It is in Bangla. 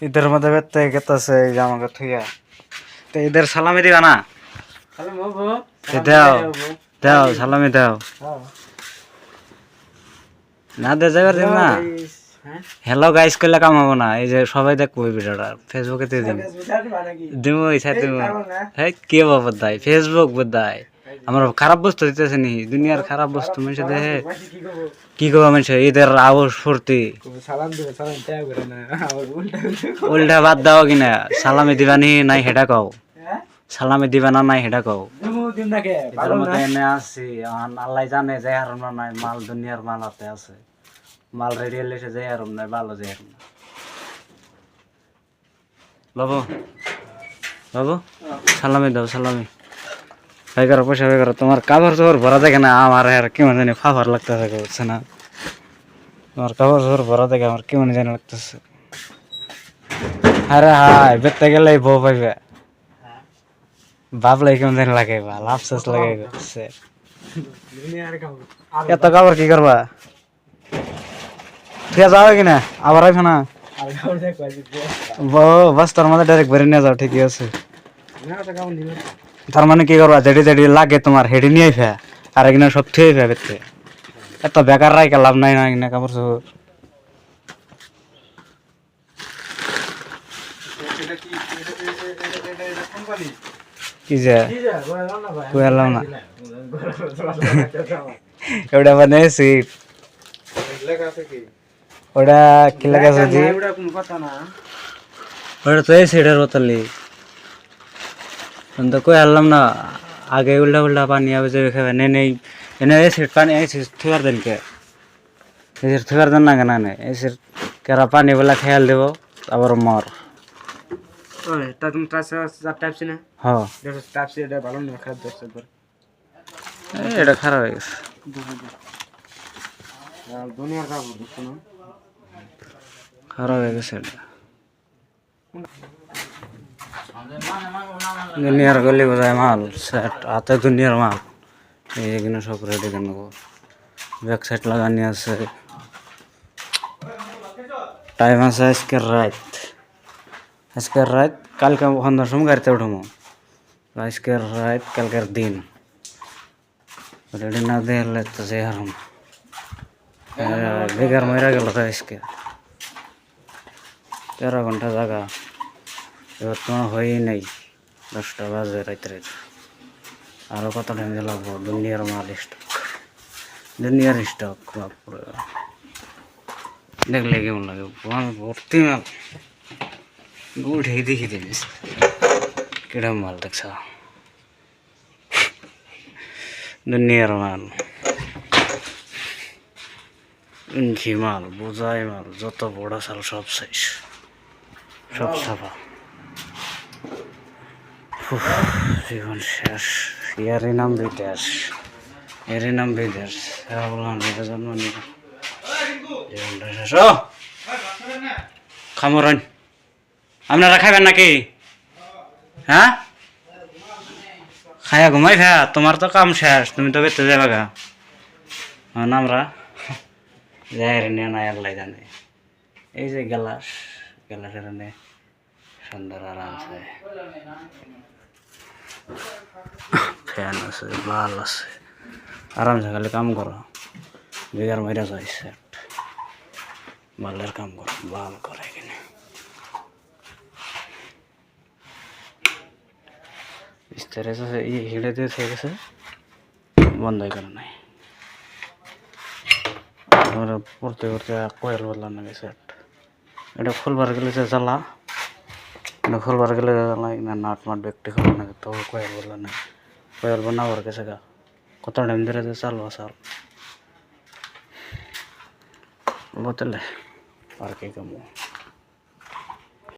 ঈদের মধ্যে বেতে গেতেছে এই যে আমাকে থুইয়া তো ঈদের সালামি দিবা না দাও দাও সালামি দাও না দে যাবার দিন না হ্যালো গাইস করলে কাম হবো না এই যে সবাই দেখবো এই ভিডিওটা ফেসবুকে দিয়ে দিন দিব ইচ্ছা দিব হ্যাঁ কে বাবা দায় ফেসবুক বোধায় আমার খারাপ বস্তু দিতেছে নি দুনিয়ার খারাপ বস্তু মানুষ দেখে কি করবো মানুষ ঈদের আবস ফুর্তি উল্টা বাদ দাও কিনা সালামি দিবা নি নাই হেডা কও সালামি দিবা না নাই হেডা কও এটার মধ্যে এনে আসছি আল্লাহ জানে যে আর নাই মাল দুনিয়ার মাল হাতে আছে মাল রেডি হলে সে যাই আর নাই ভালো যাই আর না বাবু বাবু সালামি দাও সালামি ভাই করো পয়সা ভাই করো তোমার কাপড় চোপড় ভরা দেখে না আমার আর কেমন জানি ফাফার লাগতে থাকে বুঝছে না তোমার কাপড় চোপড় ভরা দেখে আমার কেমন জানি লাগতেছে আরে হাই বেতে গেলে বউ পাইবে ভাবলাই কেমন জানি লাগে বা আফসোস লাগে এত কাপড় কি করবা ঠিক যাও কিনা আবার আইফ না বাস তার মধ্যে ডাইরেক্ট বেরিয়ে নিয়ে যাও ঠিকই আছে তার মানে কি করবা যেটি যেটি লাগে তোমার হেডি নিয়ে আইফা আর এখানে সব ঠিক আইফা বেতে এত বেকার রাইকা লাভ নাই না কিনা কাপড় চোপড় কি যে কুয়ালাম না ওটা মানে সিট ওটা কি লেখা আছে জি ওটা তো এই সিটের বোতলি তো কই আনলাম না আগে উল্টা উল্টা পানি আবে যে খাবে নেই এনে এই সিট পানি এই সিট থুয়ার দেন কে এই সিট থুয়ার দেন না কেন এই সিট কেরা পানি বলা খেয়াল দেব আবার মর তা তুমি টাইপছি না হ্যাঁ টাইপছি এটা ভালো না খারাপ দেখছে এটা খারাপ হয়ে গেছে দুনিয়ার কাপড় দেখছো না খারাপ হয়ে গেছে এটা দুনিয়ার গলি বোঝায় মাল সেট হাতে দুনিয়ার মাল এইখানে সব রেডি কেন ব্যাক সাইড লাগানি আছে টাইম আছে আজকের রাত কালকে সন্ধ্যার সময় গাড়িতে উঠবো আজকের রাত কালকের দিন রেডি না দিয়ে তো যে হারম বেকার মরা গেল তো আজকে 13 ঘন্টা জায়গা এবার তোমার হয়েই নাই 10টা বাজে রাত্রে আরও কত টাইম লাগবো দুনিয়ার মাল দুনিয়ার স্টক দেখলে কেমন লাগে ভর্তি মাল উঠে দেখি দিস কিরম মাল দেখছ দুনিয়ার মাল ইঞ্চি মাল বোঝাই মাল যত বড় চাল সব শেষ সব ছাপা জীবন শেষ ইয়ারই নাম বিদেশ এরই নাম বিদেশ বললাম জন্ম নিয়ে জীবনটা শেষ ও খামরন আপনারা খাবেন নাকি হ্যাঁ খায়া ঘুমাই ভ্যা তোমার তো কাম শেষ তুমি তো বেতে যাবে গা আমরা যাই নিয়ে না আল্লাহ জানে এই যে গ্যালাসের সুন্দর আরাম আছে ফ্যান আছে বাল আছে আরামসে খালি কাম করো বেগার মাইরা যায় সেট বালের কাম করো বাল করে এখানে বিস্তারে হিড়ে দিয়ে থেকে গেছে বন্ধই করে নাই পড়তে পড়তে কোয়েল বললাম না সেট এটা ফুলবার গেলে যে জ্বালা এটা ফুলবার গেলে জ্বালা না নাট মাট ব্যক্তি খোলা না তো কোয়েল বললাম না কোয়েল বানাবার গেছে গা কত টাইম ধরে যে চালবা চাল বোতলে আর কি কমো